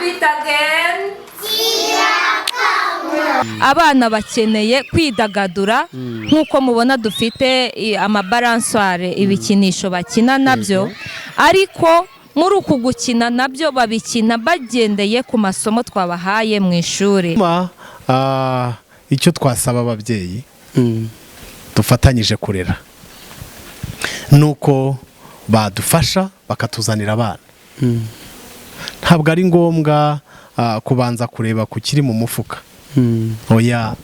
it again. Abana bakeneye kwidagadura nkuko mubona dufite amabalansware ibikinisho bakina nabyo ariko muri uku gukina nabyo babikina bagendeye ku masomo twabahaye mu ishuri. Icyo twasaba ababyeyi dufatanyije kurera nuko badufasha bakatuzanira abana. Ntabwo ari ngombwa kubanza kureba ku kiri mu mufuka. Oya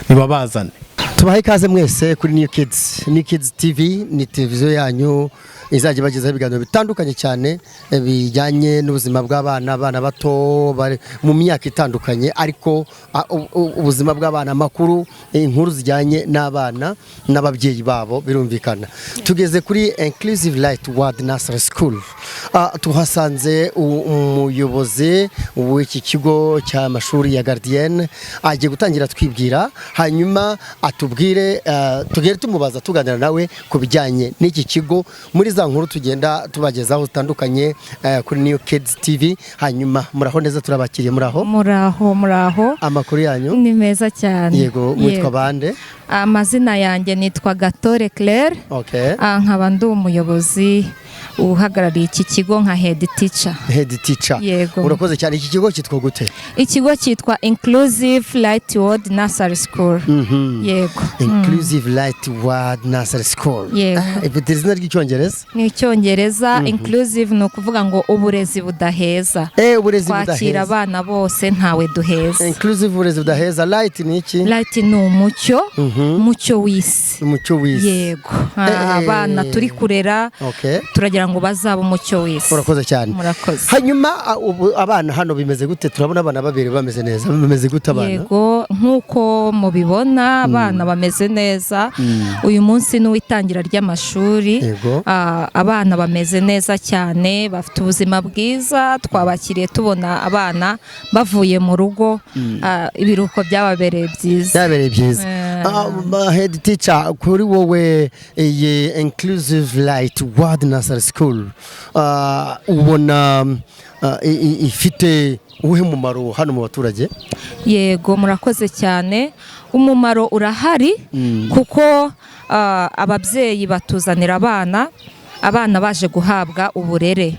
nibabazane. Tubahe ikaze mwese kuri New Kids TV, ni televiziyo yanyu izajya bagezaho ibiganiro bitandukanye cyane bijyanye n'ubuzima bw'abana, abana bato bari mu myaka itandukanye, ariko ubuzima bw'abana makuru, inkuru zijyanye n'abana n'ababyeyi babo birumvikana. Tugeze kuri Inclusive Light Word Nursery School. Tuhasanze umuyobozi w'iki kigo cy'amashuri ya Gardienne agiye gutangira twibwira, hanyuma atubwire tugere tumubaza tuganira nawe ku bijyanye n'iki kigo muri za nkuru tugenda tubagezaho zitandukanye kuri New Kids TV. Hanyuma muraho neza, turabakiriye. Muraho amakuru yanyu ni meza cyane. Yego, mwitwa bande? Amazina yanjye nitwa Gatore Claire. Nkaba ndi umuyobozi uhagarariye iki kigo nka head teacher. Yego. Urakoze cyane. Iki kigo cyitwa gute? Ikigo cyitwa Inclusive Light Word Nursery School. Yego. Inclusive Light Word Nursery School. Yego. Ifite izina ry'icyongereza? Ni icyongereza. Inclusive no kuvuga ngo uburezi budaheza. Uburezi budaheza. Kwakira abana bose ntawe duheza. Inclusive uburezi budaheza. Light ni iki? Light ni umucyo. Umucyo w'isi. Umucyo w'isi. Yego. Abana turi kurera. Turagira ngo bazaba umucyo w'isi. Urakoze cyane. Murakoze. Hanyuma abana hano bimeze gute? Turabona abana babiri bameze neza. Bimeze gute abana? Yego, nkuko mubibona abana bameze neza. Uyu munsi ni witangira ry'amashuri. Abana bameze neza cyane, bafite ubuzima bwiza. Twabakiriye tubona abana bavuye mu rugo, ibiruko byababereye byiza. Head teacher, kuri wowe Inclusive Light Word Nursery School ubona ifite uwuhe mumaro hano mu baturage? Yego, murakoze cyane. Umumaro urahari kuko ababyeyi batuzanira abana baje guhabwa uburere.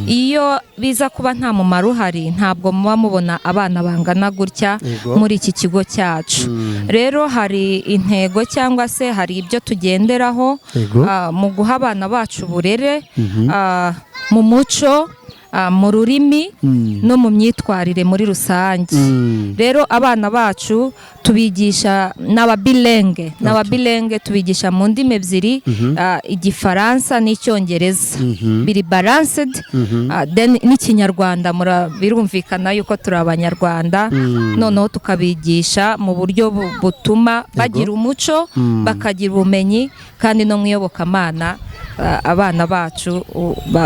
Iyo biza kuba nta mumaro uhari, ntabwo muba mubona abana bangana gutya muri iki kigo cyacu. Rero hari intego cyangwa se hari ibyo tugenderaho mu guha abana bacu uburere mu muco, mu rurimi no mu myitwarire muri rusange. Rero abana bacu tubigisha n'ababilenge tubigisha mu ndimi ebyiri, Igifaransa n'icyongereza. Biri balanced, then n'ikinyarwanda birumvikana yuko turi abanyarwanda. Noneho tukabigisha mu buryo butuma bagira umuco, bakagira ubumenyi, kandi no mwiyobokamana. Abana bacu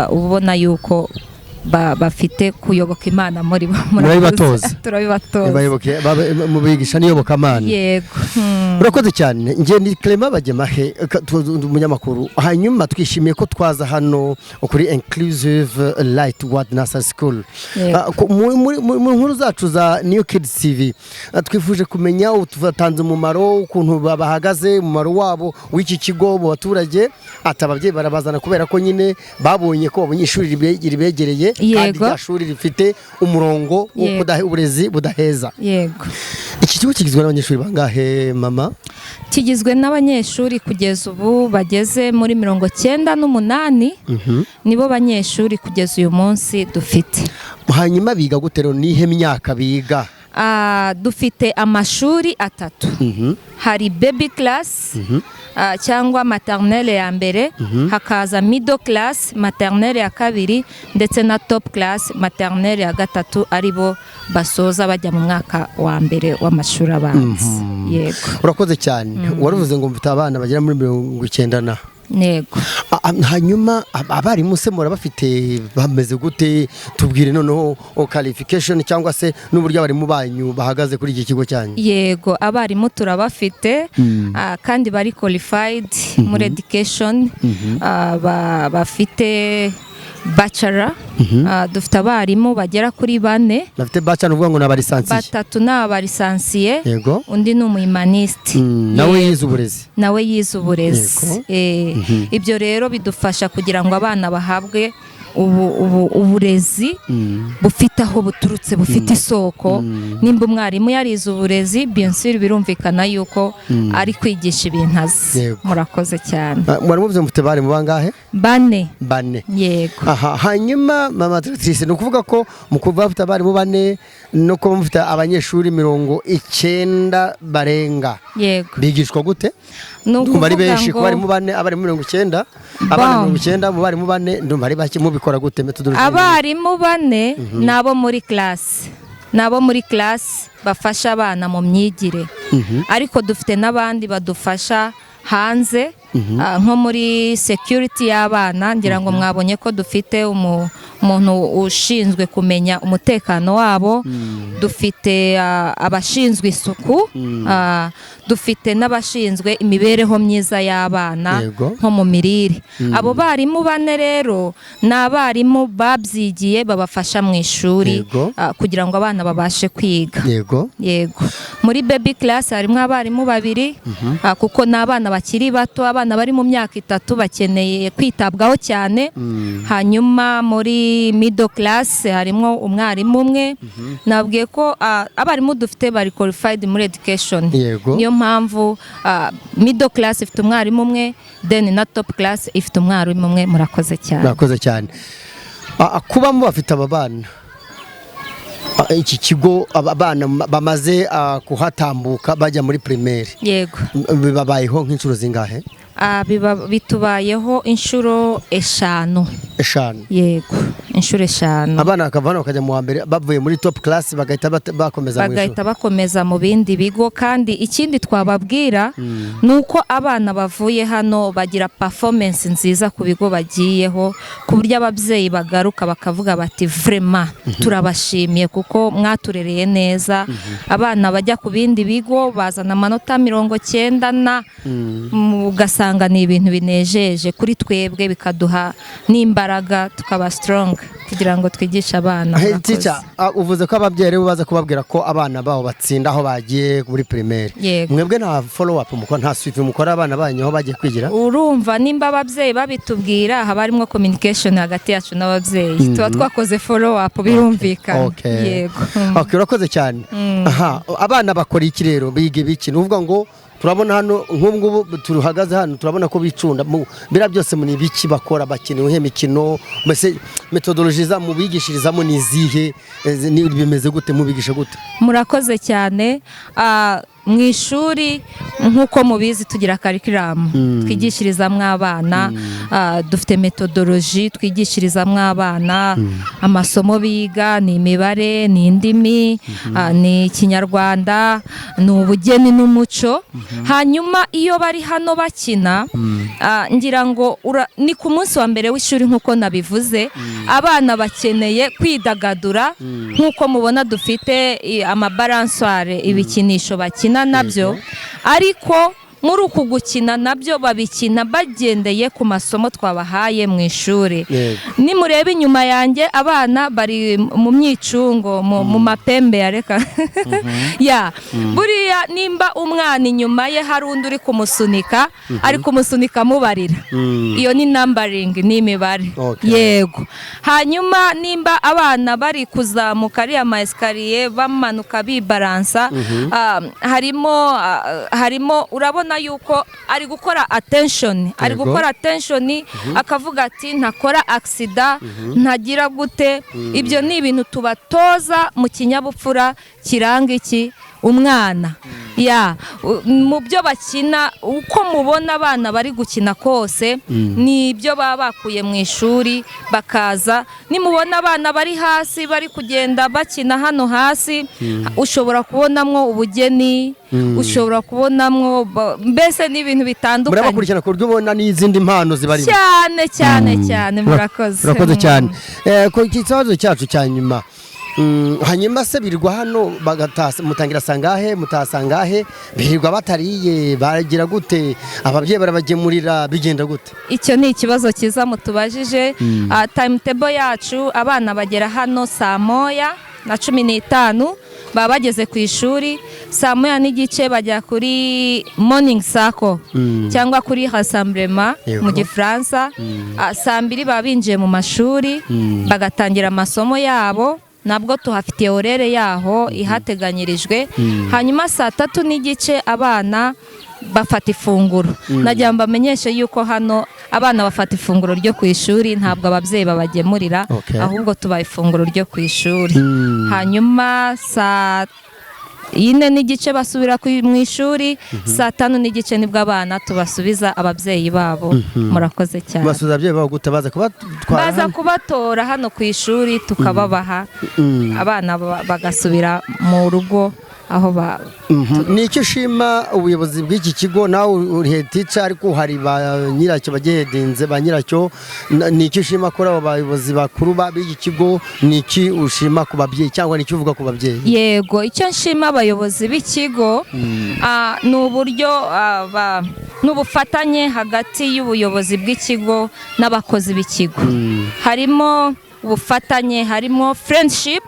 ubona yuko bafite kuyoboka Imana muri batoza. Turabibatoza. Mubigisha niyobokamana. Yego. Urakoze cyane. Ngiye ni Clement Bagemahe, umunyamakuru. Hanyuma twishimiye ko twaza hano kuri Inclusive Light Word Nursery School. Mu nkuru zacu za New Kids TV twifuje kumenya tuvatanze umumaro, ukuntu bahagaze, umumaro wabo w'iki kigo mu baturage. Atababyeyi barabazana kubera ko nyine babonye ko abanyeshuri ribegereye, kandi ishuri rifite umurongo w'uburezi budaheza. Yego. Iki kigo kigizwe n'abanyeshuri bangahe mama? Kigizwe n'abanyeshuri kugeza ubu bageze muri 98. Nibo banyeshuri kugeza uyu munsi dufite. Hanyuma biga gute rero? Nihe myaka biga? Dufite amashuri 3. Hari baby class cyangwa maternelle ya mbere, hakaza middle class, maternelle ya kabiri, ndetse na top class, maternelle ya gatatu, aribo basoza bajya mu mwaka wa mbere w'amashuri abanza. Yego. Urakoze cyane. Waruvuze ngo mfite abana bagera muri 90. Nego. Hanyuma abarimu se bafite bameze gute? Tubwire noneho qualification cyangwa se n'uburyo abarimu banyu bahagaze kuri iki kigo cyanyu. Yego, abarimu turabafite kandi bari qualified muri education, bafite bachelor, dufite abarimu bagera kuri 4. bafite bachelor uvuga ngo n'abalisansiye. 3 ni abalisansiye, yego, undi ni umuhumaniste. nawe yize uburezi. Nawe yize uburezi. Ibyo rero bidufasha kugira ngo abana bahabwe uburezi bufite aho buturutse, bufite isoko. Nimba umwarimu yarize uburezi, bien sûr birumvikana yuko ari kwigisha ibintu azi. Murakoze cyane. Mwari muvuze mufite bari mu bangahe? 4. Yego. Hanyuma mama Trice, ni ukuvuga ko mu kuva bafite bari mu 4 no kuba mufite abanyeshuri 90 barenga. Yego. Bigishwa gute? Ndumva ari benshi ko bari mu 4, abari mu 90, abari mu 90 mu bari mu 4, ndumva ari bake. Mubikora gute methodology? Abari mu 4 nabo muri class. Nabo muri class bafasha abana mu myigire. Ariko dufite n'abandi badufasha hanze, nko muri security y'abana. Ngira ngo mwabonye ko dufite umuntu ushinzwe kumenya umutekano wabo, dufite abashinzwe isuku, dufite n'abashinzwe imibereho myiza y'abana nko mu mirire. Abo barimu 4 rero ni abarimu babyigiye, babafasha mu ishuri kugira ngo abana babashe kwiga. Yego. Muri baby class harimo abarimu 2, kuko n'abana bakiri bato, abana bari mu myaka 3 bakeneye kwitabwaho cyane. Hanyuma muri middle class harimo umwarimu 1. Nabwiye ko abarimu dufite bari qualified muri education. Niyo mpamvu middle class ifite umwarimu 1, then na top class ifite umwarimu 1. Murakoze cyane. Murakoze cyane. Kuba mu bafite abana, iki kigo abana bamaze kuhatambuka bajya muri primaire. Yego. Bibabayeho nk'inshuro zingahe? Bitubayeho inshuro 5. Yego, inshuro 5. Abana bakavana bakajya mu wa mbere, bavuye muri top class bagahita bakomeza mu bindi bigo. Kandi ikindi twababwira nuko abana bavuye hano bagira performance nziza ku bigo bagiyeho, ku buryo ababyeyi bagaruka bakavuga bati vraiment turabashimiye kuko mwaturereye neza. Abana bajya ku bindi bigo bazana amanota 90 ugasanga ni ibintu binejeje kuri twebwe, bikaduha n'imbaraga tukaba strong kugira ngo twigishe abana. Teacher, uvuze ko ababyeyi rero baza kubabwira ko abana babo batsinda aho bagiye muri primaire. Mwebwe nta follow up mukora, nta suivi mukora abana banyu aho bagiye kwigira? Urumva nimba ababyeyi babitubwira, haba harimo communication hagati yacu n'ababyeyi. Tuba twakoze follow up birumvikana. Yego. Urakoze cyane. Abana bakora iki rero? Bige biki? Uvuga ngo turabona hano nk'ubwo turuhagaze hano, turabona ko bicunda bira byose mu nibiki bakora, bakeneye imikino, mbese methodology za mu bigishirizamo nizihe, bimeze gute, mubigisha gute? Murakoze cyane. Mu ishuri nk'uko mubizi tugira curriculum twigishirizamo abana, dufite methodology twigishirizamo abana. Amasomo biga ni imibare, ni indimi, ni Ikinyarwanda, ni ubugeni n'umuco. Hanyuma iyo bari hano bakina, ngira ngo ni ku munsi wa mbere w'ishuri nk'uko nabivuze, abana bakeneye kwidagadura. Nk'uko mubona dufite amabalansoire, ibikinisho bakina nabyo, ariko muri uku gukina nabyo babikina bagendeye ku masomo twabahaye mu ishuri. Nimureba inyuma yanjye abana bari mu myicungo, mu mapembe yareka buriya nimba umwana inyuma ye hari undi uri kumusunika, ari kumusunika mubarira, iyo ni numbering, ni imibare. Yego. Hanyuma nimba abana bari kuzamuka ari ama escalier bamanuka bibalansa, harimo urabona yuko ari gukora attention, akavuga ati ntakora accident, ntagira gute. Ibyo ni ibintu tubatoza mu kinyabupfura kiranga iki umwana. Mu byo bakina, uko mubona abana bari gukina kose ni ibyo baba bakuye mu ishuri bakaza. Nimubona abana bari hasi bari kugenda bakina hano hasi, ushobora kubonamwo ubugeni, ushobora kubonamwo mbese n'ibintu bitandukanye. Murabakurikirana ku buryo ubona n'izindi mpano zibari cyane. Murakoze. Murakoze cyane. Ku kibazo cyacu cya nyuma, hanyuma se birirwa hano mutangira sangahe mutasangahe birirwa batariye bagira gute ababyeyi barabagemurira bigenda gute? Icyo ni ikibazo cyiza mutubajije. Timetable yacu abana bagera hano saa 1:15 baba bageze ku ishuri, saa 1:15 bajya kuri morning circle cyangwa kuri rassemblement mu Gifaransa. Saa 2 baba binjiye mu mashuri bagatangira amasomo yabo, nabwo tuhafitiye horere yaho ihateganyirijwe. Hanyuma saa 3:15 abana bafata ifunguro. Nagira mbamenyeshe yuko hano abana bafata ifunguro ryo ku ishuri, ntabwo ababyeyi babagemurira, ahubwo tubaha ifunguro ryo ku ishuri. Hanyuma saa 4:15 basubira mu ishuri, saa 5:15 nibwo abana tubasubiza ababyeyi babo. Murakoze cyane. Basubiza ababyeyi babo gute? Baza kubatora hano ku ishuri tukababaha, abana bagasubira mu rugo aho ni icyo ushima ubuyobozi bw'iki kigo? Nawe uri head teacher ariko hari ba nyiracyo bagihedinze ba nyiracyo, ni icyo ushima kuri abo bayobozi bakuru b'iki kigo? Ni iki ushima ku babyeyi cyangwa ni icyo uvuga ku babyeyi? Yego, icyo nshima abayobozi b'ikigo ni uburyo n'ubufatanye hagati y'ubuyobozi bw'ikigo n'abakozi b'ikigo. Harimo ubufatanye, harimo friendship,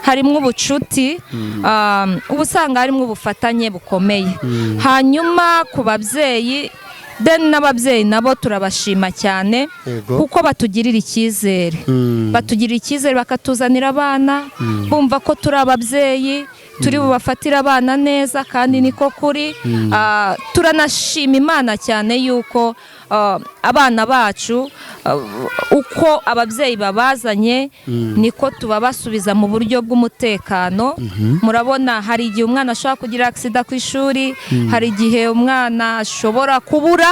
harimo ubucuti, ubusanga harimo ubufatanye bukomeye. Hanyuma ku babyeyi n'ababyeyi nabo turabashima cyane kuko batugirira icyizere, bakatuzanira abana bumva ko turi ababyeyi turi bubafatira abana neza, kandi niko kuri. Turanashima Imana cyane yuko abana bacu uko ababyeyi babazanye niko tubabasubiza mu buryo bw'umutekano. Murabona hari igihe umwana ashobora kugira accident ku ishuri, hari igihe umwana ashobora kubura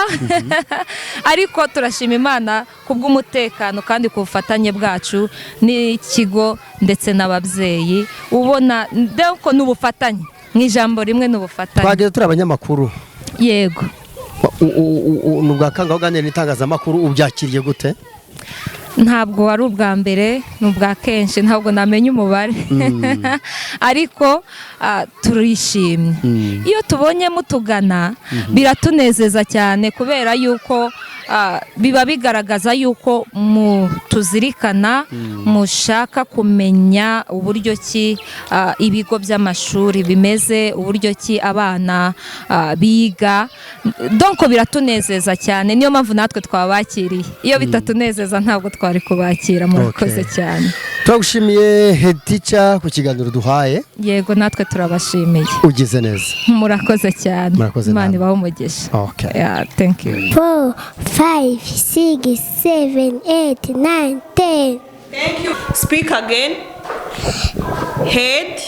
ariko turashima Imana kubw'umutekano kandi ku bufatanye bwacu n'ikigo ndetse n'ababyeyi. Ubona ndeko n'ubufatanye, mu ijambo rimwe n'ubufatanye. Twageze turi abanyamakuru. Yego. Nubwa kanga uganira n'itangazamakuru ubyakiriye gute? Ntabwo wari ubwa mbere, n'ubwa kenshi, ntabwo namenye umubare ariko turishimye iyo tubonye mutugana, biratunezeza cyane kubera yuko biba bigaragaza yuko tuzirikana, mushaka kumenya uburyo ki ibigo by'amashuri bimeze, uburyo ki abana biga. Donc biratunezeza cyane, niyo mpamvu natwe twabakiriye. Iyo bitatunezeza ntabwo twari kubakira. Murakoze cyane. Turagushimiye head teacher ku kiganiro duhaye. Yego, natwe turabashimiye. Ugize neza. Murakoze cyane. Imana ibahe umugisha. Yeah, thank you. 4, 5, 6, 7, 8, 9, 10. Thank you. Speak again. Head.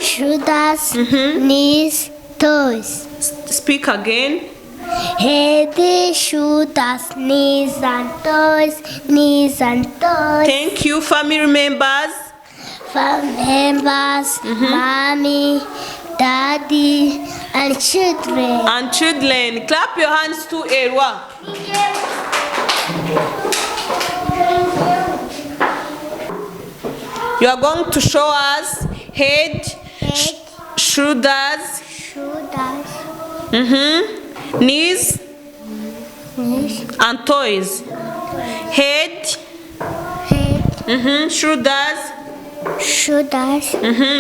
Shoulders, knees, toes. Speak again. Head, shoulders, knees and toes, knees and toes. Thank you, family members. Mommy, daddy, and children. And children, clap your hands to Erwa. You are going to show us head, shoulders, knees, and toes. Head, shoulders,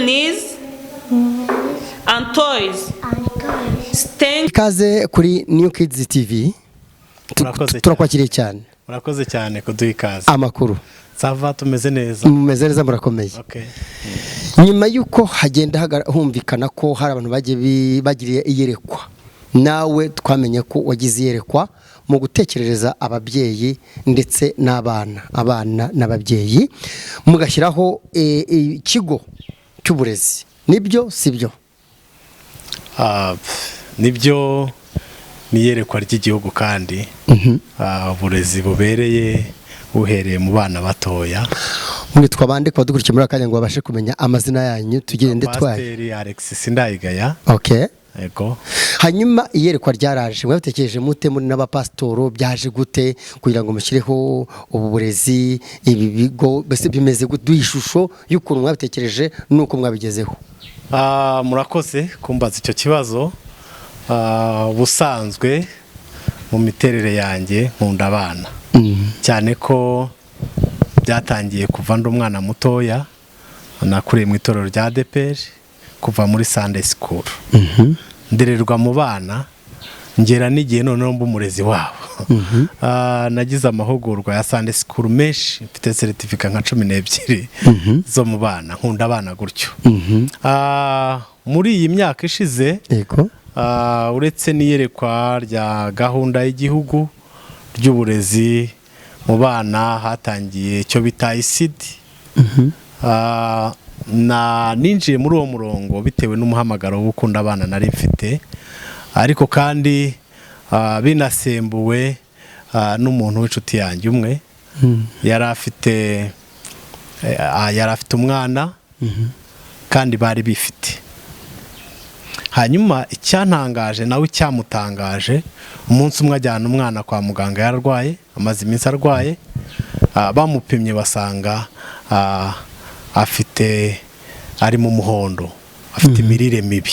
knees, and toys. Ikaze kuri New Kids TV. Turakwakiriye cyane. Murakoze cyane kuduha ikaze. Amakuru sava tumeze neza. Mumeze neza, murakomeye. Nyuma yuko hagenda humvikana ko hari abantu bagiriye iyerekwa, nawe twamenye ko wagize iyerekwa mu gutekerereza ababyeyi ndetse abana n'ababyeyi, mugashyiraho ikigo cy'uburezi. Nibyo sibyo? Nibyo, niyerekwa ry'igihugu kandi uburezi bubereye uhereye mu bana batoya. Mwitwa bande kwa dukurikiye muri akanya ngo babashe kumenya amazina yanyu tugende twaye? Pastor Alex Sindayigaya. yego. hanyuma iyerekwa ryaraje mwabitekereje mute muri n'abapasitoro byaje gute kugira ngo mushyireho ubu burezi ibi bigo bese bimeze gute ishusho y'ukuntu mwabitekereje nuko mwabigezeho? Murakoze kumbaza icyo kibazo. Busanzwe mu miterere yanjye nkunda abana cyane ko byatangiye kuva ndi umwana mutoya, nakuriye mu itorero rya ADPR kuva muri Sunday School. Ndererwa mu bana ngera n'igihe noneho mba umurezi wabo. Nagize amahugurwa ya Sunday School menshi, mfite certificate nka 12 zo mu bana, nkunda abana gutyo. Muri iyi myaka ishize uretse n'iyerekwa rya gahunda y'igihugu ry'uburezi mu bana, hatangiye icyo bita ICD. Ninjiye muri uwo murongo bitewe n'umuhamagaro wo gukunda abana nari mfite, ariko kandi binasembuwe n'umuntu w'inshuti yanjye umwe yari afite umwana kandi bari bifite. Hanyuma icyantangaje nawe icyamutangaje, umunsi umwe ajyana umwana kwa muganga yararwaye, amaze iminsi arwaye, bamupimye basanga ari mu muhondo, afite imirire mibi.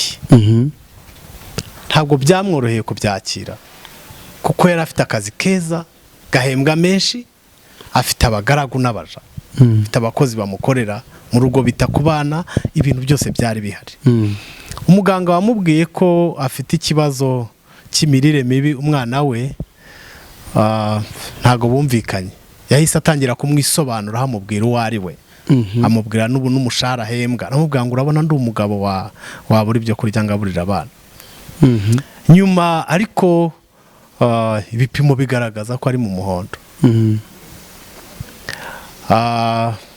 Ntabwo byamworoheye kubyakira kuko yari afite akazi keza gahembwa menshi, afite abagaragu n'abaja, afite abakozi bamukorera mu rugo bita ku bana, ibintu byose byari bihari. Umuganga wamubwiye ko afite ikibazo cy'imirire mibi umwana we, ntago bumvikanye. Yahise atangira kumwisobanura, amubwira uwo ari we, amubwira n'ubu n'umushahara ahembwa, aramubwira ngo urabona ndi umugabo wabura ibyo kurya ngaburira abana. Nyuma ariko ibipimo bigaragaza ko ari mu muhondo.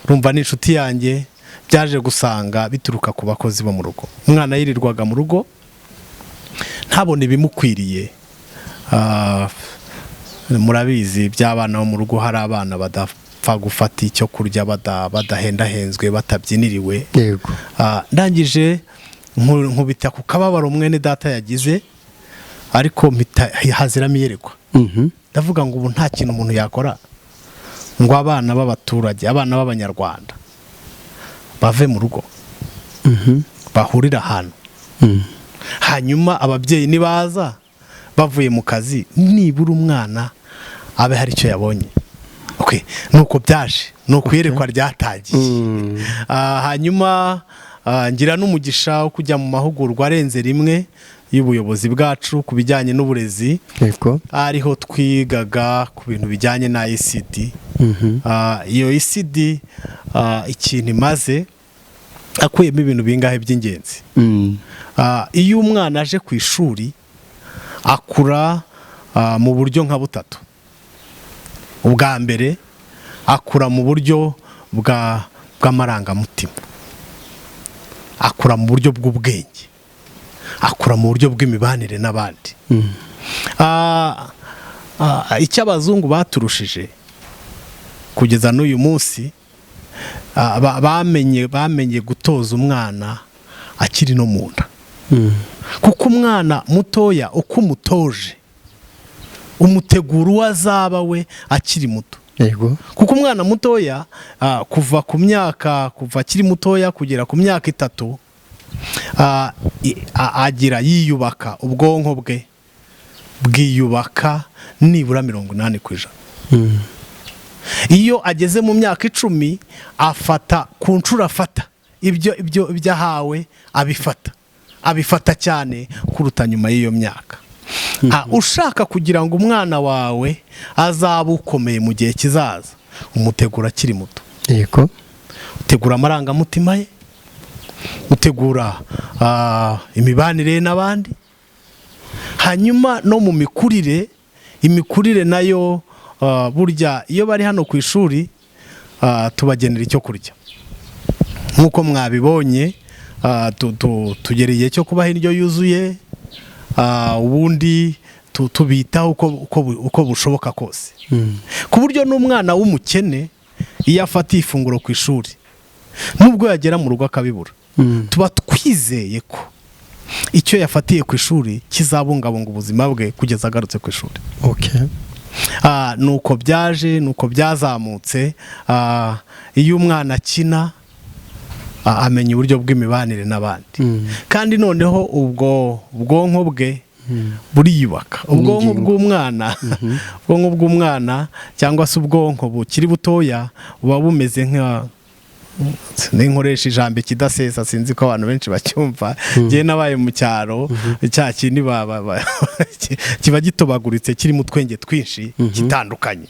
Rumva n'inshuti yanjye byaje gusanga bituruka ku bakozi bo mu rugo. Umwana yirirwaga mu rugo ntabone ibimukwiriye. Murabizi by'abana bo mu rugo, hari abana badapfa gufata icyo kurya badahendahenzwe, batabyiniriwe. Ndangije nkubita ku kababaro mwene data yagize, ariko haziramo iyerekwa. Ndavuga ngo ubu nta kintu umuntu yakora ngo abana b'abaturage, abana b'abanyarwanda bave mu rugo, bahurira ahantu, hanyuma ababyeyi nibaza bavuye mu kazi, nibura umwana abe hari icyo yabonye. Nuko byaje, nuko iyerekwa ryatagiye. Hanyuma ngira n'umugisha wo kujya mu mahugurwa arenze rimwe y'ubuyobozi bwacu ku bijyanye n'uburezi, ariho twigaga ku bintu bijyanye na ICD. Iyo ICD ikintu imaze, akuyemo ibintu bingahe by'ingenzi. Iyo umwana aje ku ishuri akura mu buryo nka butatu. Ubwa mbere akura mu buryo bw'amarangamutima, akura mu buryo bw'ubwenge, akura mu buryo bw'imibanire n'abandi. Icyo abazungu baturushije kugeza n'uyu munsi, bamenye gutoza umwana akiri no mu nda. Kuko umwana mutoya uko umutoje, umutegura uwo azaba we akiri muto. Kuko umwana mutoya kuva akiri mutoya kugera ku myaka 3, yiyubaka, ubwonko bwe bwiyubaka nibura 80%. Iyo ageze mu myaka 10 afata ku nshuro, afata ibyo ahawe, abifata cyane kuruta nyuma y'iyo myaka. Ushaka kugira ngo umwana wawe azabe ukomeye mu gihe kizaza, umutegura akiri muto. Utegura amarangamutima ye, utegura imibanire n'abandi, hanyuma no mu imikurire nayo. Burya iyo bari hano ku ishuri tubagenera icyo kurya, nk'uko mwabibonye. Tugera igihe cyo kubaha indyo yuzuye, ubundi tubitaho uko bushoboka kose, ku buryo n'umwana w'umukene iyo afatiye ifunguro ku ishuri, nubwo yagera mu rugo akabibura, tuba twizeye ko icyo yafatiye ku ishuri kizabungabunga ubuzima bwe kugeza agarutse ku ishuri. Nuko byaje, nuko byazamutse. Iyo umwana akina amenya uburyo bw'imibanire n'abandi, kandi noneho ubwo ubwonko bwe buriyubaka. Ubwonko bw'umwana cyangwa se ubwonko bukiri butoya buba bumeze n'inkoresha ijambo ikidasesa, sinzi ko abantu benshi bacyumva. Ngiye nabaye mu cyaro, cya kindi kiba gitobaguritse kirimo utwenge twinshi kitandukanye,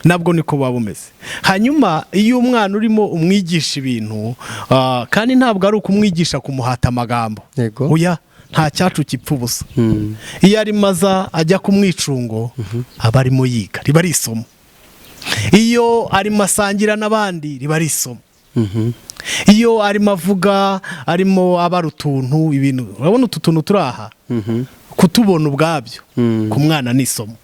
nabwo niko buba bumeze. Hanyuma iyo umwana urimo umwigisha ibintu, kandi ntabwo ari ukumwigisha kumuhata amagambo, oya, nta cyacu kipfa ubusa. Iyo arimo ajya ku mwicungo aba arimo yiga, riba ari isomo. Iyo arimo asangira n'abandi riba ari isomo. Iyo arimo avuga, arimo abara utuntu, ibintu, urabona utu tuntu turi aha, kutubona ubwabyo ku mwana ni isomo.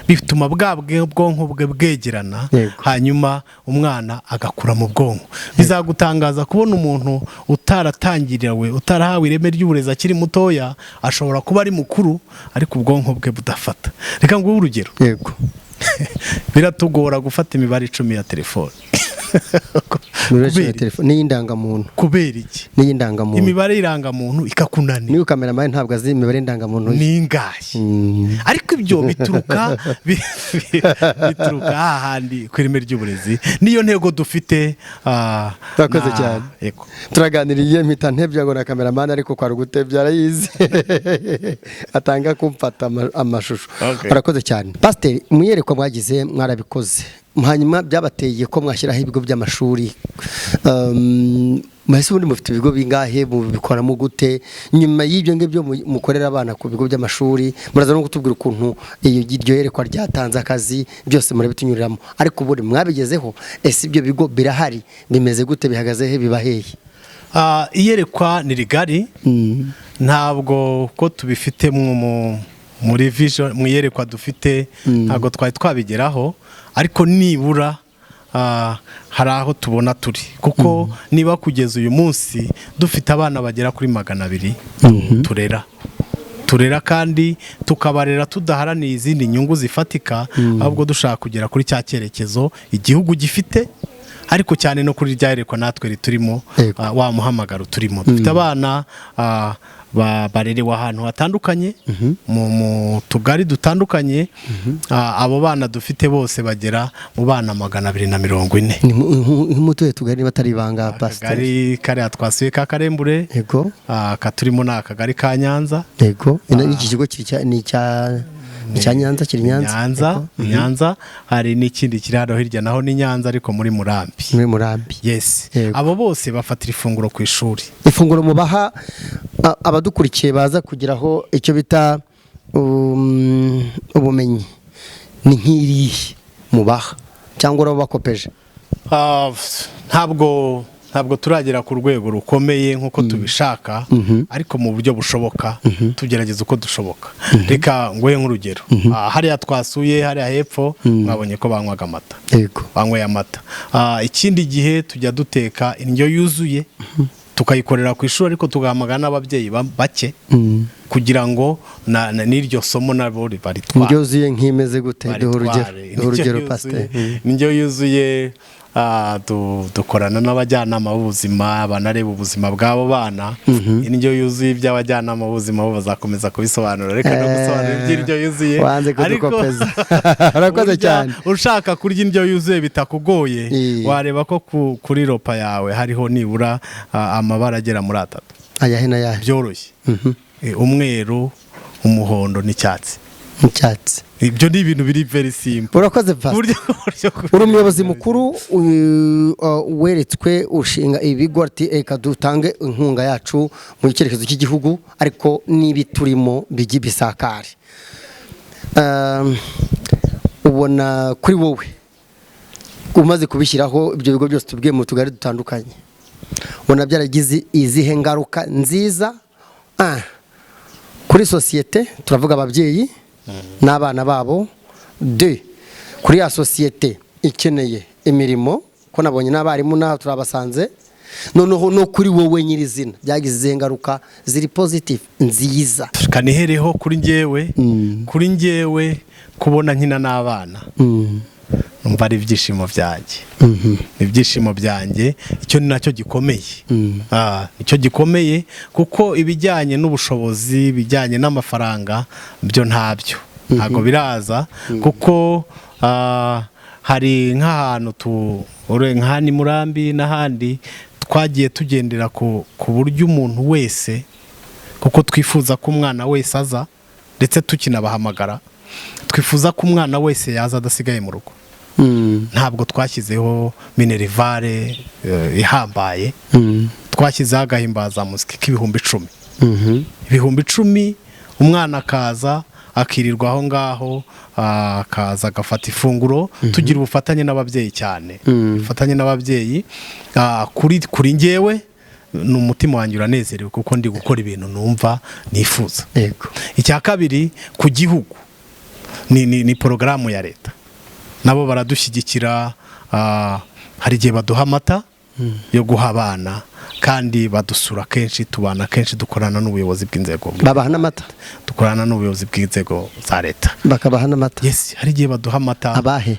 Bituma bwa bwonko bwe bwegerana, hanyuma umwana agakura mu bwonko. Bizagutangaza kubona umuntu utaratangiriwe, utarahawe ireme ry'uburezi akiri mutoya, ashobora kuba ari mukuru ariko ubwonko bwe budafata. Reka nguhe urugero. Biratugora gufata imibare 10 ya telefone. N'indangamuntu. Kubera iki? N'indangamuntu. Imibare irangamuntu ikakunani. Niyo kameramani ntabwo azi imibare indangamuntu. Ningaye. Ariko ibyo bituruka hahandi ku ireme ry'uburezi. Niyo ntego dufite. Turakoze cyane. Turaganiriye mpita ntebya ngo na kameramani, ariko kwa rugutebya arayizi. Atanga kumfata amashusho. Turakoze cyane. Pastor, muyerekwa mwagize mwarabikoze. Hanyuma byabateye ko mwashyiraho ibigo by'amashuri. Mahise ubundi mufite ibigo bingahe, mubikoramo gute? Nyuma y'ibyo ngibyo mukorera abana ku bigo by'amashuri, muraza no kutubwira ukuntu iryo yerekwa ryatanze akazi, byose murabitunyuriramo. Ariko ubundi mwabigezeho, ese ibyo bigo birahari, bimeze gute, bihagaze he, biba hehe? Iyerekwa ni rigari, ntabwo ko tubifite muri vision, mu yerekwa dufite ntabwo twari twabigeraho, ariko nibura hari aho tubona turi, kuko niba kugeza uyu munsi dufite abana bagera kuri 200 turera kandi tukabarera tudaharaniye izindi nyungu zifatika, ahubwo dushaka kugera kuri cya cyerekezo igihugu gifite, ariko cyane no kuri ryayerekwa natwe riturimo, wa muhamagaro turimo. Dufite abana barerewe ahantu hatandukanye, mu tugari dutandukanye. Abo bana dufite bose bagera mu bana 240. Mutuye tugari batari banga Pastor. Akagari kare twasuye ka Karembure, katurimo na akagari ka Nyanza. Iki kigo ni cya Nyanza, kiri Nyanza. Hari n'ikindi kiri hano hirya naho ni Nyanza, ariko muri Murambi. Yes. Abo bose bafatira ifunguro ku ishuri. Ifunguro mubaha abadukurikiye baza kugiraho icyo bita ubumenyi, ni nk'irihe mubaha cyangwa bakopeje? Ntabwo turagera ku rwego rukomeye nk'uko tubishaka, ariko mu buryo bushoboka tugerageza uko dushoboka. Reka nguhe nk'urugero. Hariya twasuye, hariya hepfo, mwabonye ko banywaga amata. Banyweye amata. Ikindi gihe tujya duteka indyo yuzuye, tukayikorera ku ishuri, ariko tugahamagara n'ababyeyi bake kugira ngo n'iryo somo nabo baritware. Indyo yuzuye nk'imeze gute? Urugero Pastor. Indyo yuzuye dukorana n'abajyanama b'ubuzima, banareba ubuzima bw'abo bana. Indyo yuzuye iby'abajyanama b'ubuzima bo bazakomeza kubisobanura, reka no gusobanura iby'indyo yuzuye. Ariko urakoze cyane. Ushaka kurya indyo yuzuye bitakugoye, wareba ko kuri ropa yawe hariho nibura amabara agera muri 3. Ayahe n'ayahe? Byoroshye. Umweru, umuhondo n'icyatsi. Ibyo ni ibintu biri very simple. Urakoze Pastor. Uri umuyobozi mukuru weretswe ushinga ibigo, ati eka dutange inkunga yacu mu cyerekezo cy'igihugu, ariko nibi turimo bijibisakare. Ubona kuri wowe umaze kubishyiraho ibyo bigo byose tubwiye mu tugari dutandukanye, ubona byaragize izihe ngaruka nziza kuri societe, turavuga ababyeyi n'abana babo, kuri ya societe ikeneye imirimo, ko nabonye n'abarimu naho turabasanze, noneho no kuri wowe nyirizina byagize ingaruka ziri positive nziza. Kanihereho kuri njyewe kubona nkina n'abana numva ari ibyishimo byanjye. Ibyishimo byanjye icyo ni nacyo gikomeye. Icyo gikomeye kuko ibijyanye n'ubushobozi bijyanye n'amafaranga byo ntabwo biraza kuko hari nk'ahantu nk'ahandi Murambi n'ahandi twagiye tugendera ku buryo umuntu wese kuko twifuza ko umwana wese aza ndetse tukinabahamagara twifuza ko umwana wese yaza adasigaye mu rugo. Ntabwo twashyizeho minerivare ihambaye, twashyizeho agahimbazamusyi k'ibihumbi 10. Ibihumbi 10 umwana akaza akirirwa aho ngaho, akaza agafata ifunguro. Tugira ubufatanye n'ababyeyi cyane, ubufatanye n'ababyeyi. Kuri njyewe ni umutima wanjye uranezerewe kuko ndi gukora ibintu numva nifuza. Icya kabiri ku gihugu ni porogaramu ya leta, nabo baradushyigikira. Hari igihe baduha amata yo guha abana kandi badusura kenshi, tubana kenshi, dukorana n'ubuyobozi bw'inzego. Babaha n'amata? Dukorana n'ubuyobozi bw'inzego za leta. Bakabaha n'amata? Yes, hari igihe baduha amata. Abahe?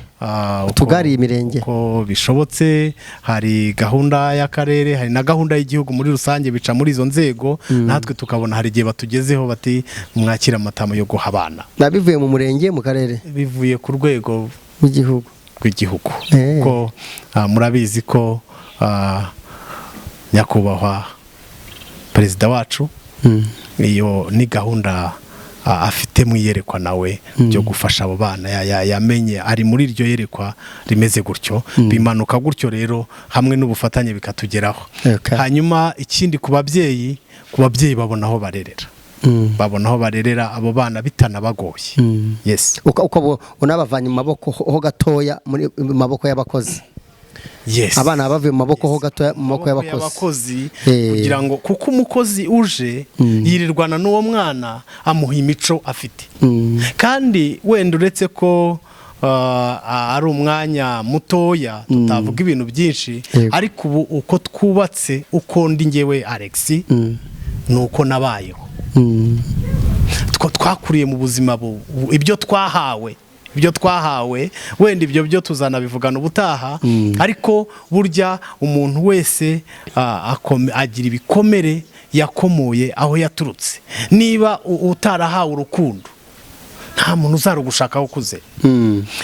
Tugariye imirenge ko bishobotse. Hari gahunda y'akarere, hari na gahunda y'igihugu muri rusange, bica muri izo nzego. Natwe tukabona hari igihe batugezeho bati mwakira amata yo guha abana. Bivuye mu murenge, mu karere? Bivuye ku rwego rw'igihugu. Ko murabizi ko nyakubahwa perezida wacu iyo ni gahunda afite mu iyerekwa nawe byo gufasha abo bana. Yamenye ari muri iryo yerekwa rimeze gutyo, bimanuka gutyo rero hamwe n'ubufatanye bikatugeraho. Hanyuma ikindi ku babyeyi babona aho barerera, babona aho barerera abo bana bitanabagoye. Yes, ukaba unabavanye mu maboko ho gatoya muri maboko y'abakozi. Yes, abana bavuye mu maboko ho gatoya mu maboko y'abakozi kugira ngo kuko umukozi uje yirirwana n'uwo mwana amuha imico afite. Kandi wenda uretse ko ari umwanya mutoya tutavuga ibintu byinshi, ariko ubu uko twubatse, uko ndi njyewe Alex nuko nabayeho. Twakuriye mu buzima ibyo twahawe wenda ibyo byo tuzanabivugana ubutaha. Ariko burya umuntu wese agira ibikomere yakomoye aho yaturutse. Niba utarahawe urukundo nta muntu uzarugushakaho ukuze.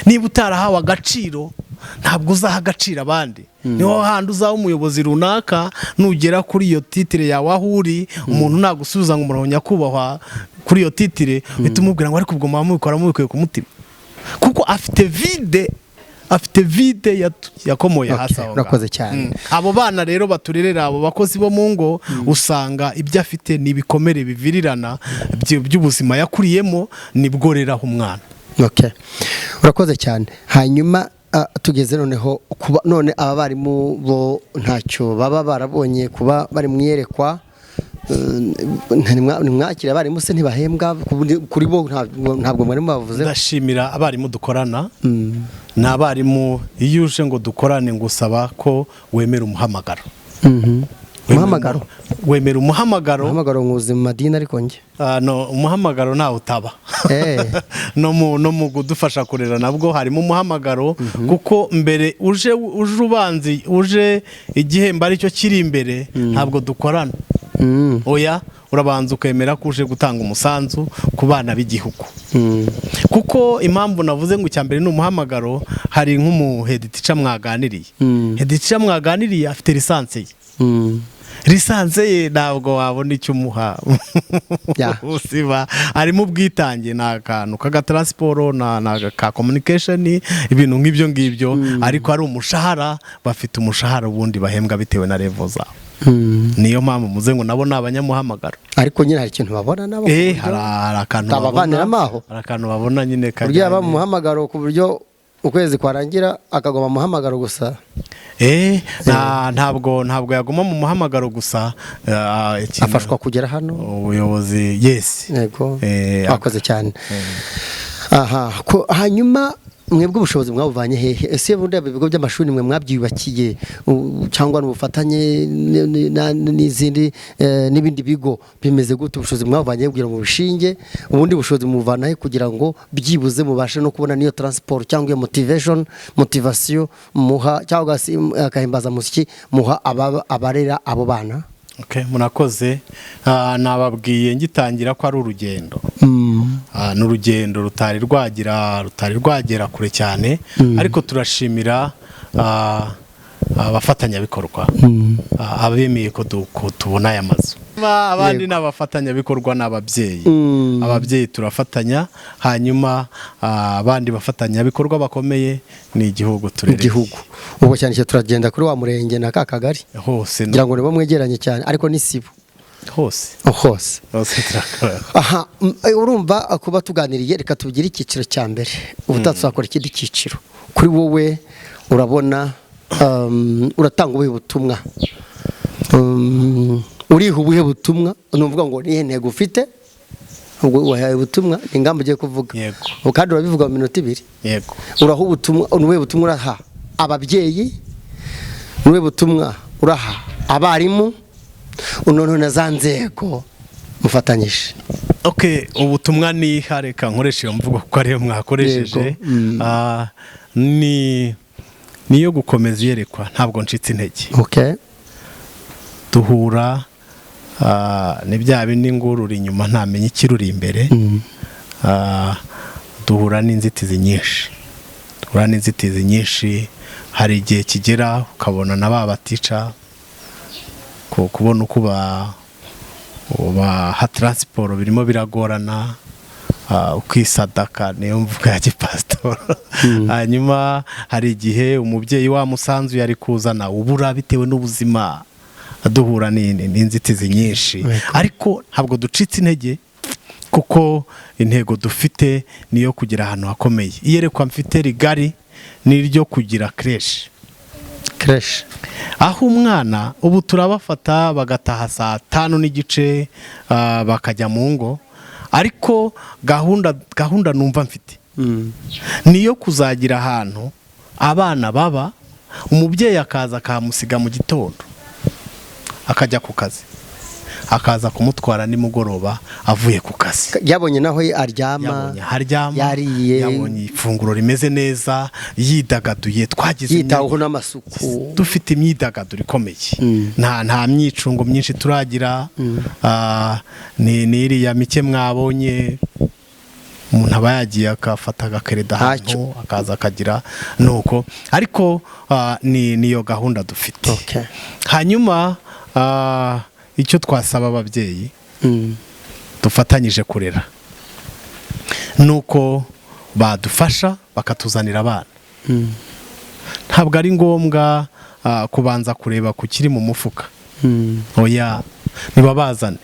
Niba utarahawe agaciro ntabwo uzaha agaciro abandi. Niho handi uzaba umuyobozi runaka, nugera kuri iyo titire yawe aho uri, umuntu nagusubiza ngo umurongo nyakubahwa kuri iyo titire, uhita umubwira ngo ariko ubwo mubikora mubikuye ku mutima, kuko afite vide yakomoye hasi aho. Urakoze cyane. Abo bana rero baturerera, abo bakozi bo mu ngo, usanga ibyo afite ni ibikomere bivirirana by'ubuzima yakuriyemo, nibwo reraho umwana. Urakoze cyane. Hanyuma tugeze noneho none aba barimu bo ntacyo baba barabonye kuba bari mu iyerekwa. Nimwakira abarimu se ntibahembwa kuri bo? Ntabwo mwarimu bavuze. Ndashimira abarimu dukorana. N'abarimu iyo uje ngo dukorane ngusaba ko wemera umuhamagaro. Wemera umuhamagaro nkuzi mu madini ariko nge no umuhamagaro ntawe utaba. No mu kudufasha kurera nabwo harimo umuhamagaro, kuko mbere uje ubanzi uje igihembo aricyo kiri imbere ntabwo dukorana. Oya, urabanza ukemera ko uje gutanga umusanzu ku bana b'igihugu. Kuko impamvu navuze ngo icyambere ni umuhamagaro, hari nk'umuhediticha mwaganiriye afite lisanse ye. Lisanse ye ntabwo wabona icyo umuha. Usiba arimo ubwitange, ni akantu k'agataransiporo ka communication, ibintu nk'ibyo ngibyo. Ariko hari umushahara, bafite umushahara ubundi bahembwa bitewe na level zabo. Niyo mpamvu muze ngo nabo n'abanyamuhamagaro. Ariko nyine hari ikintu babona nabo. Hari akantu babona nyine kajya. Burya aba muhamagaro ku buryo ukwezi kwarangira akagoma mu muhamagaro gusa. Ntabwo yaguma mu muhamagaro gusa. Afashwa kugera hano ubuyobozi. Yes, yego. Akoze cyane. Hanyuma mwebwe ubushobozi mwabuvanye hehe? Ese bundi ibigo by'amashuri mwe mwabyubakiye cyangwa n'ubufatanye n'izindi n'ibindi bigo bimeze gute? Ubushobozi mwabuvanye kugira ngo bushinge, ubundi bushobozi muvana he kugira ngo byibuze mubashe no kubona niyo transport cyangwa iyo motivation muha cyangwa akahimbaza musiki muha abarera abo bana? Okay, murakoze. Nababwiye ngitangira ko ari urugendo. N'urugendo rutari rwagera kure cyane, ariko turashimira abafatanyabikorwa abemeye ko tubona aya mazu. Abandi n'abafatanyabikorwa n'ababyeyi. Ababyeyi turafatanya, hanyuma abandi bafatanyabikorwa bakomeye ni igihugu turereye. Igihugu ubwo cyane cyo turagenda kuri wa murenge na kakagari hose, ngira ngo nibo mwegeranye cyane, ariko ni sibo hose. Aha, urumva kuba tuganiriye, reka tubigire icyiciro cya mbere, ubutatuzakora ikindi cyiciro. Kuri wowe urabona uratanga ubuhe butumwa, uriha ubuhe butumwa? Nuvuga ngo nihe ntego ufite, ubwo wahaye ubutumwa, ingamba ugiye kuvuga, kandi urabivuga mu minota 2. Yego. Uraha ubutumwa, nubuhe butumwa uraha ababyeyi, nubuhe butumwa uraha abarimu, unono na za nzego mufatanyije? Okay, ubutumwa ni hareka nkoresha iyo mvugo ko ariyo mwakoresheje. Niyo gukomeza yerekwa, ntabwo ncitse intege. Okay. Duhura ni bya bindi ngurura inyuma ntamenye ikiruri imbere. Duhura n'inzitizi nyinshi. Hari igihe kigera ukabona na batica ko kubona uko ha transport birimo biragorana, ukwisadaka niyo mvuga ya gipastor. Hanyuma hari igihe umubyeyi wa musanzu yari kuzana ubura bitewe n'ubuzima. Duhura n'inzitizi nyinshi, ariko ntabwo ducitse intege, kuko intego dufite niyo kugira ahantu hakomeye. Iyerekwa mfite rigari niryo kugira creche, aho umwana ubu turabafata bagataha saa 5:15 bakajya mu ngo, ariko gahunda numva mfite niyo kuzagira ahantu abana baba, umubyeyi akaza akamusiga mu gitondo akajya ku kazi, akaza kumutwara nimugoroba avuye ku kazi, yabonye naho aryama, yariye, yabonye ifunguro rimeze neza, yidagaduye, twagize yitaho n'amasuku, dufite imyidagaduro ikomeye. Nta myicungo myinshi turagira. Ni iriya mike mwabonye, umuntu aba yagiye akafata agakereda hano akaza akagira nuko, ariko niyo gahunda dufite. Hanyuma icyo twasaba ababyeyi dufatanyije kurera nuko badufasha bakatuzanira abana. Ntabwo ari ngombwa kubanza kureba ku kiri mu mufuka. Oya, nibabazane,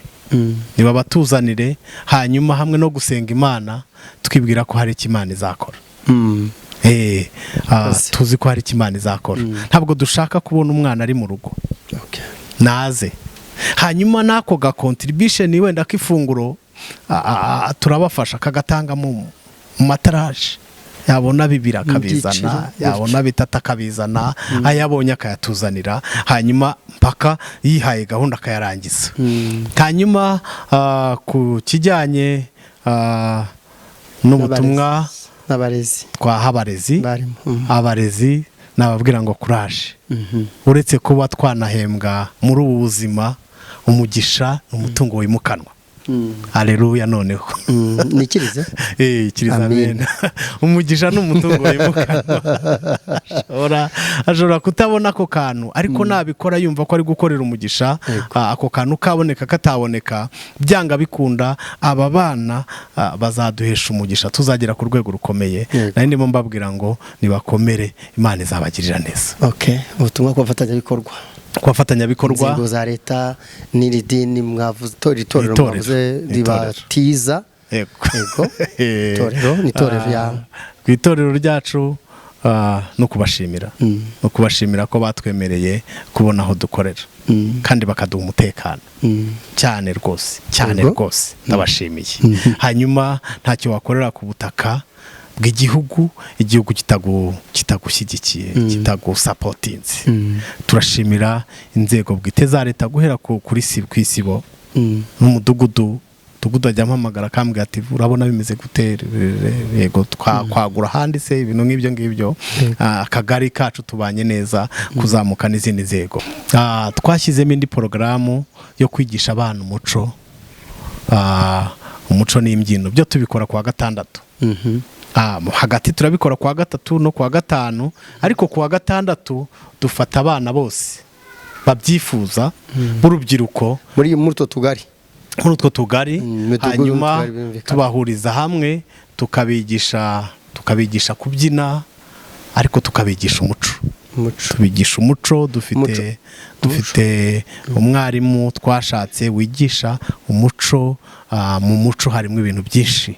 nibabatuzanire, hanyuma hamwe no gusenga Imana twibwira ko hari Imana izakora. Tuzi ko hari Imana izakora. Ntabwo dushaka kubona umwana ari mu rugo. Naze, hanyuma nako ga contribution wenda k'ifunguro turabafasha kagatanga mu mataraje, yabona bibira akabizana, yabona bitata akabizana, ayabonye akayatuzanira, hanyuma mpaka yihaye gahunda akayarangiza. Hanyuma ku kijyanye n'ubutumwa abarezi nababwira ngo courage. Uretse kuba twanahembwa muri ubu buzima, umugisha n'umutungo wimukanwa. Haleluya. Noneho nikiriza kiriza amen. Umugisha n'umutungo wimukanwa. Ashobora kutabona ako kantu, ariko nabikora yumva ko ari gukorera umugisha. Ako kantu kaboneka kataboneka, byanga bikunda aba bana bazaduhesha umugisha, tuzagera ku rwego rukomeye. Nari ndimo mbabwira ngo nibakomere, Imana izabagirira neza. Ubutumwa ku bafatanyabikorwa inzego za leta n'iridini mwavuze, itorero mwavuze ribatiza. Itorero ya ku itorero ryacu no kubashimira ko batwemereye kubona aho dukorera, kandi bakaduha umutekano cyane rwose ndabashimiye. Hanyuma ntacyo wakorera ku butaka bw'igihugu igihugu kitagushyigikiye kitagusapotinze. Turashimira inzego bwite za leta guhera kuri kwisibo n'umudugudu ajya ampamagara akambwira ati urabona bimeze gute, yego twagura ahandi se ibintu nk'ibyo ngibyo. Akagari kacu tubanye neza kuzamuka n'izindi nzego. Twashyizemo indi porogaramu yo kwigisha abana umuco n'imbyino, byo tubikora kuwa gatandatu. Hagati turabikora kuwa gatatu no kuwa gatanu, ariko kuwa gatandatu dufata abana bose babyifuza b'urubyiruko muri utwo tugari, hanyuma tubahuriza hamwe tukabigisha kubyina, ariko tukabigisha umuco. Tubigisha umuco. Dufite umwarimu twashatse wigisha umuco. Mu muco harimo ibintu byinshi,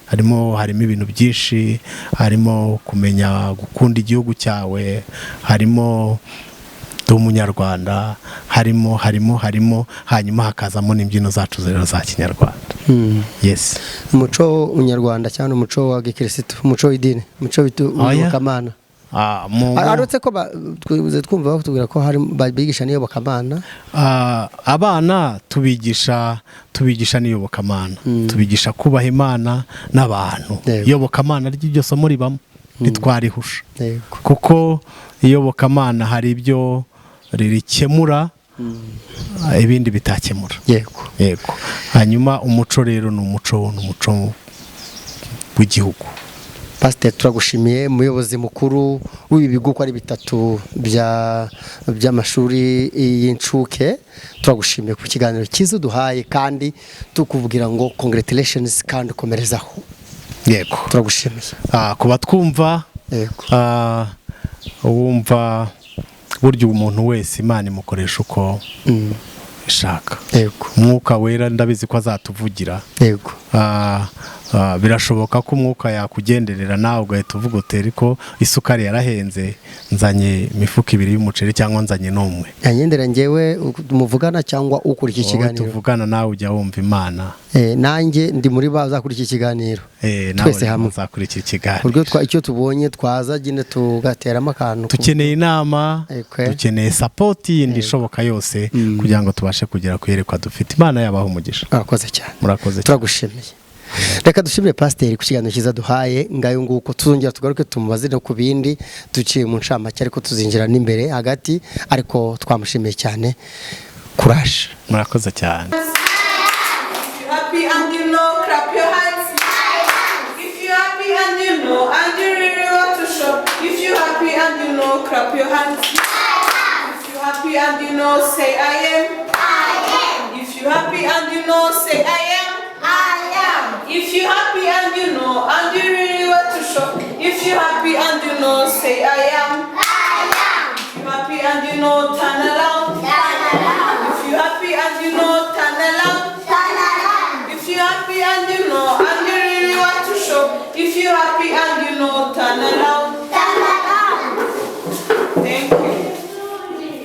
harimo ibintu byinshi, harimo kumenya gukunda igihugu cyawe, harimo umunyarwanda, harimo hanyuma hakazamo n'imbyino zacu rero za kinyarwanda. Yes, umuco unyarwanda cyane, umuco wa gikirisitu, umuco w'idini, umuco w'iyobokamana. Arutse ko twumva batubwira ko hari bigisha n'iyobokamana. Abana tubigisha n'iyobokamana, tubigisha kubaha Imana n'abantu. Iyobokamana ry'iryo somo ribamo ntitwarihusha, kuko iyobokamana hari ibyo ririkemura, ibindi bitakemura. Yego. Hanyuma umuco rero ni umuco w'igihugu. Pastor, turagushimiye umuyobozi mukuru w'ibi bigo uko ari bitatu by'amashuri y'incuke. Turagushimiye ku kiganiro cyiza duhaye, kandi tukuvugira ngo congratulations kandi komerezaho. Yego, turagushimiye. Kuba twumva, wumva burya umuntu wese Imana imukoresha uko ishaka. Umwuka wera ndabizi ko azatuvugira. Birashoboka ko umwuka yakugenderera nawe ugahita uvuga uteri ko isukari yarahenze, nzanye imifuka 2 y'umuceri cyangwa nzanye n'umwe. Yangendera ngewe muvugana cyangwa ukurikira ikiganiro? Tuvugana nawe ujya wumva Imana. Nanjye ndi muri bazakurikira ikiganiro. Twese hamwe zakurikira ikiganiro. Urwo icyo tubonye twazagine tugateramo akantu. Tukeneye inama, dukeneye support yindi ishoboka yose kugira ngo tubashe kugera kwerekwa dufite. Imana yabaho umugisha. Murakoze cyane. Murakoze. Turagushimiye. Reka dushimire Pastor ku kiganiro cyiza duhaye, ngayo nguko tuzongera tugaruke tumubaze no kubindi duciye mu ncamake, ariko tuzinjira n'imbere hagati, ariko twamushimiye cyane. Courage. Murakoze cyane. Happy and you know, clap your hands. If you happy and you know, and you really want to show. If you happy and you know, clap your hands. If you happy and you know, say I am. If you happy and you know, say I am. If you happy and you know, and you really want to show. If you happy and you know, say I am. If you happy and you know, turn around. If you happy and you know, turn around. If you happy and you know, and you really want to show. If you happy and you know, turn around.